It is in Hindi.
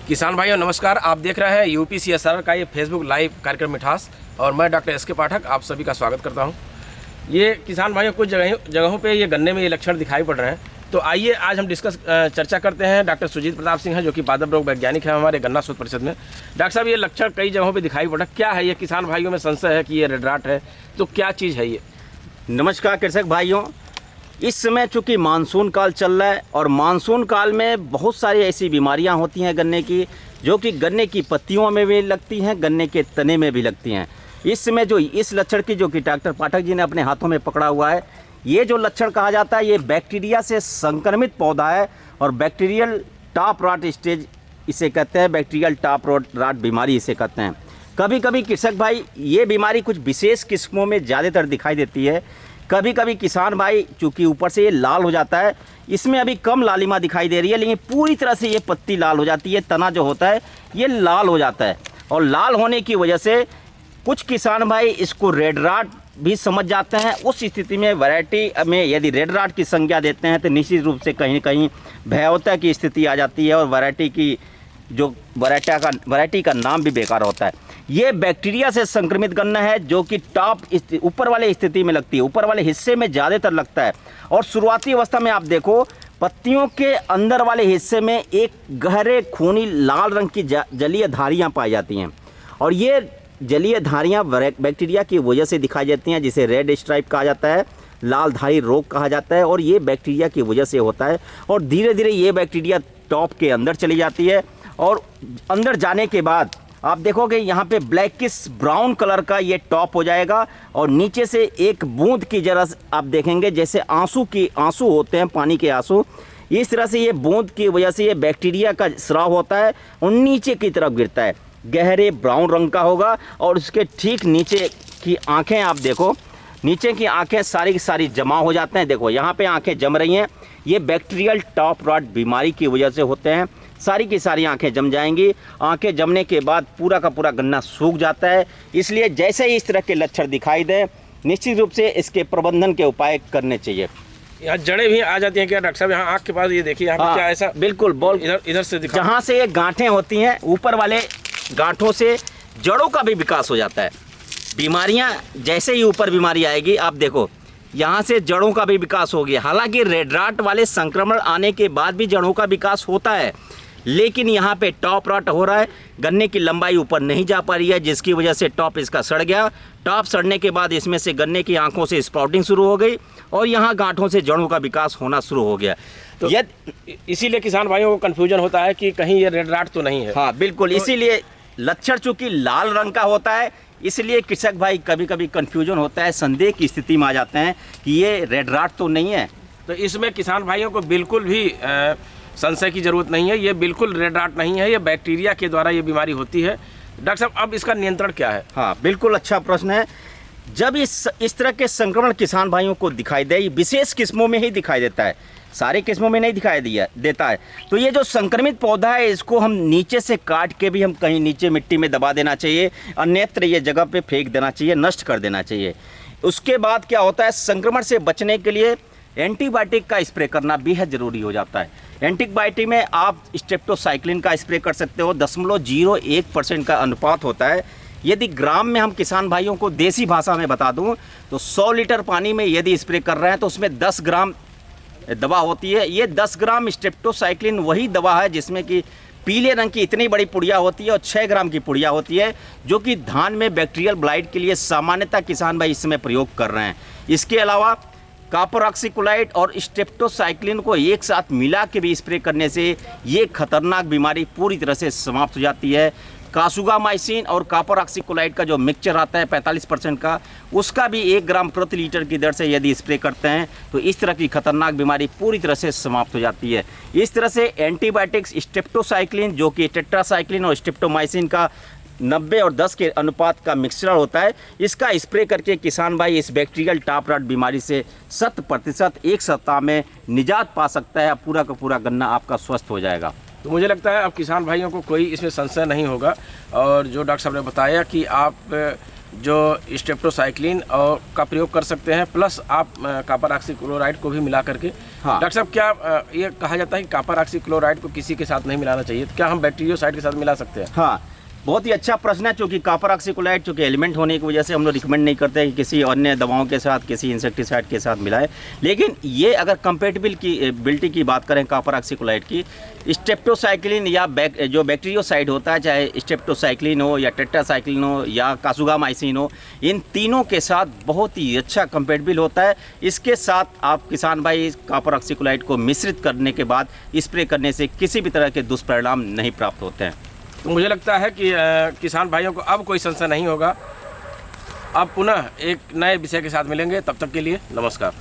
किसान भाइयों नमस्कार। आप देख रहे हैं यूपी CSR का ये फेसबुक लाइव कार्यक्रम मिठास और मैं डॉक्टर SK पाठक आप सभी का स्वागत करता हूं। ये किसान भाइयों कुछ जगहों पे ये गन्ने में ये लक्षण दिखाई पड़ रहे हैं, तो आइए आज हम चर्चा करते हैं। डॉक्टर सुजीत प्रताप सिंह हैं जो कि पादप रोग वैज्ञानिक हैं हमारे गन्ना शोध परिषद में। डॉक्टर साहब, ये लक्षण कई जगहों पर दिखाई पड़ रहा है, क्या है ये? किसान भाइयों में संशय है कि ये रेड राट है, तो क्या चीज़ है ये? नमस्कार कृषक भाइयों, इस समय चूँकि मानसून काल चल रहा है और मानसून काल में बहुत सारी ऐसी बीमारियां होती हैं गन्ने की, जो कि गन्ने की पत्तियों में भी लगती हैं, गन्ने के तने में भी लगती हैं। इस समय जो इस लक्षण की जो कि डॉक्टर पाठक जी ने अपने हाथों में पकड़ा हुआ है, ये जो लक्षण कहा जाता है ये बैक्टीरिया से संक्रमित पौधा है और बैक्टीरियल टॉप रॉट स्टेज इसे कहते हैं, बैक्टीरियल टॉप रॉट बीमारी इसे कहते हैं। कभी कभी कृषक भाई ये बीमारी कुछ विशेष किस्मों में ज़्यादातर दिखाई देती है। कभी कभी किसान भाई चूँकि ऊपर से ये लाल हो जाता है, इसमें अभी कम लालिमा दिखाई दे रही है, लेकिन पूरी तरह से ये पत्ती लाल हो जाती है, तना जो होता है ये लाल हो जाता है। और लाल होने की वजह से कुछ किसान भाई इसको रेड राट भी समझ जाते हैं। उस स्थिति में वैरायटी में यदि रेड राट की संज्ञा देते हैं तो निश्चित रूप से कहीं न कहीं भयावता की स्थिति आ जाती है और वैरायटी की जो वैरायटी का नाम भी बेकार होता है। ये बैक्टीरिया से संक्रमित गन्ना है जो कि टॉप ऊपर वाले स्थिति में लगती है, ऊपर वाले हिस्से में ज़्यादातर लगता है। और शुरुआती अवस्था में आप देखो पत्तियों के अंदर वाले हिस्से में एक गहरे खूनी लाल रंग की जलीय धारियाँ पाई जाती हैं और ये जलीय धारियाँ बैक्टीरिया की वजह से दिखाई देती हैं, जिसे रेड स्ट्राइप कहा जाता है, लाल धारी रोग कहा जाता है। और ये बैक्टीरिया की वजह से होता है और धीरे धीरे ये बैक्टीरिया टॉप के अंदर चली जाती है और अंदर जाने के बाद आप देखोगे यहाँ पे ब्लैकिश ब्राउन कलर का ये टॉप हो जाएगा और नीचे से एक बूंद की जरा आप देखेंगे जैसे आंसू होते हैं, पानी के आंसू, इस तरह से ये बूंद की वजह से ये बैक्टीरिया का स्राव होता है और नीचे की तरफ गिरता है, गहरे ब्राउन रंग का होगा। और उसके ठीक नीचे की आँखें आप देखो, नीचे की आंखें सारी की सारी जमा हो जाते हैं। देखो यहाँ पे आंखें जम रही हैं, ये बैक्टीरियल टॉप रॉट बीमारी की वजह से होते हैं। सारी की सारी आंखें जम जाएंगी। आंखें जमने के बाद पूरा का पूरा गन्ना सूख जाता है। इसलिए जैसे ही इस तरह के लक्षण दिखाई दें, निश्चित रूप से इसके प्रबंधन के उपाय करने चाहिए। यहाँ जड़ें भी आ जाती हैं क्या डॉक्टर साहब? यहाँ आँख के पास ये देखिए, यहाँ पे क्या ऐसा? बिल्कुल, बॉल इधर से दिखा, जहाँ से ये गांठें होती हैं, ऊपर वाले गांठों से जड़ों का भी विकास हो जाता है। बीमारियाँ जैसे ही ऊपर बीमारी आएगी, आप देखो यहाँ से जड़ों का भी विकास हो गया। हालांकि रेड राट वाले संक्रमण आने के बाद भी जड़ों का विकास होता है, लेकिन यहाँ पे टॉप रॉट हो रहा है, गन्ने की लंबाई ऊपर नहीं जा पा रही है, जिसकी वजह से टॉप इसका सड़ गया। टॉप सड़ने के बाद इसमें से गन्ने की आंखों से स्प्राउटिंग शुरू हो गई और यहाँ गांठों से जड़ों का विकास होना शुरू हो गया। तो इसीलिए किसान भाइयों को कन्फ्यूजन होता है कि कहीं ये रेड राट तो नहीं है। हाँ बिल्कुल, तो इसीलिए लक्षण चूँकि लाल रंग का होता है, इसलिए कृषक भाई कभी कभी कन्फ्यूजन होता है, संदेह की स्थिति में आ जाते हैं कि ये रेड राट तो नहीं है। तो इसमें किसान भाइयों को बिल्कुल भी संशय की ज़रूरत नहीं है, ये बिल्कुल रेड राट नहीं है, ये बैक्टीरिया के द्वारा ये बीमारी होती है। डॉक्टर साहब, अब इसका नियंत्रण क्या है? हाँ बिल्कुल, अच्छा प्रश्न है। जब इस तरह के संक्रमण किसान भाइयों को दिखाई दे, ये विशेष किस्मों में ही दिखाई देता है, सारे किस्मों में नहीं दिखाई देता है। तो ये जो संक्रमित पौधा है, इसको हम नीचे से काट के भी हम कहीं नीचे मिट्टी में दबा देना चाहिए, अन्यत्र ये जगह पे फेंक देना चाहिए, नष्ट कर देना चाहिए। उसके बाद क्या होता है, संक्रमण से बचने के लिए एंटीबायोटिक का स्प्रे करना बेहद ज़रूरी हो जाता है। एंटीबायोटिक में आप स्ट्रेप्टोसाइक्लिन का स्प्रे कर सकते हो, 0.01% का अनुपात होता है। यदि ग्राम में हम किसान भाइयों को देसी भाषा में बता दूं तो 100 लीटर पानी में यदि स्प्रे कर रहे हैं तो उसमें 10 ग्राम दवा होती है। ये 10 ग्राम स्ट्रेप्टोसाइक्लिन वही दवा है जिसमें कि पीले रंग की इतनी बड़ी पुड़िया होती है और 6 ग्राम की पुड़िया होती है, जो कि धान में बैक्टीरियल ब्लाइट के लिए सामान्यतः किसान भाई इस समय प्रयोग कर रहे हैं। इसके अलावा कॉपर ऑक्सीक्लोराइड और स्ट्रेप्टोसाइक्लिन को एक साथ मिला के भी स्प्रे करने से ये खतरनाक बीमारी पूरी तरह से समाप्त हो जाती है। कासुगामाइसिन और कॉपर ऑक्सीक्लोराइड का जो मिक्सचर आता है 45% का, उसका भी 1 ग्राम प्रति लीटर की दर से यदि स्प्रे करते हैं तो इस तरह की खतरनाक बीमारी पूरी तरह से समाप्त हो जाती है। इस तरह से एंटीबायोटिक्स स्ट्रेप्टोसाइक्लिन जो कि टेट्रासाइक्लिन और स्ट्रेप्टोमाइसिन का 90 और 10 के अनुपात का मिक्सचर होता है, इसका स्प्रे करके किसान भाई इस बैक्टीरियल टॉप रॉट बीमारी से 100% 1 सप्ताह में निजात पा सकता है। पूरा का पूरा गन्ना आपका स्वस्थ हो जाएगा। तो मुझे लगता है अब किसान भाइयों को कोई इसमें संशय नहीं होगा। और जो डॉक्टर साहब ने बताया कि आप जो स्ट्रेप्टोसाइक्लिन और का प्रयोग कर सकते हैं, प्लस आप कॉपर ऑक्सीक्लोराइड को भी मिला करके। हाँ। डॉक्टर साहब, क्या ये कहा जाता है कि कॉपर ऑक्सीक्लोराइड को किसी के साथ नहीं मिलाना चाहिए, तो क्या हम बैक्टीरियोसाइड के साथ मिला सकते हैं? हाँ, बहुत ही अच्छा प्रश्न है। चूँकि कॉपर ऑक्सीक्लोराइड चूँकि एलिमेंट होने की वजह से हम लोग रिकमेंड नहीं करते कि किसी अन्य दवाओं के साथ, किसी इंसेक्टिसाइड के साथ मिलाएं। लेकिन ये अगर कंपेटिबिलिटी की बात करें कॉपर ऑक्सीक्लोराइड की, स्ट्रेप्टोसाइक्लिन या जो बैक्टीरियोसाइड होता है, चाहे स्ट्रेप्टोसाइक्लिन हो या टेट्रासाइक्लिन हो या कासुगामाइसिन हो, इन तीनों के साथ बहुत ही अच्छा कंपेटिबल होता है। इसके साथ आप किसान भाई कॉपर ऑक्सीक्लोराइड को मिश्रित करने के बाद स्प्रे करने से किसी भी तरह के दुष्परिणाम नहीं प्राप्त होते हैं। तो मुझे लगता है कि किसान भाइयों को अब कोई संशय नहीं होगा। अब पुनः एक नए विषय के साथ मिलेंगे, तब तक के लिए नमस्कार।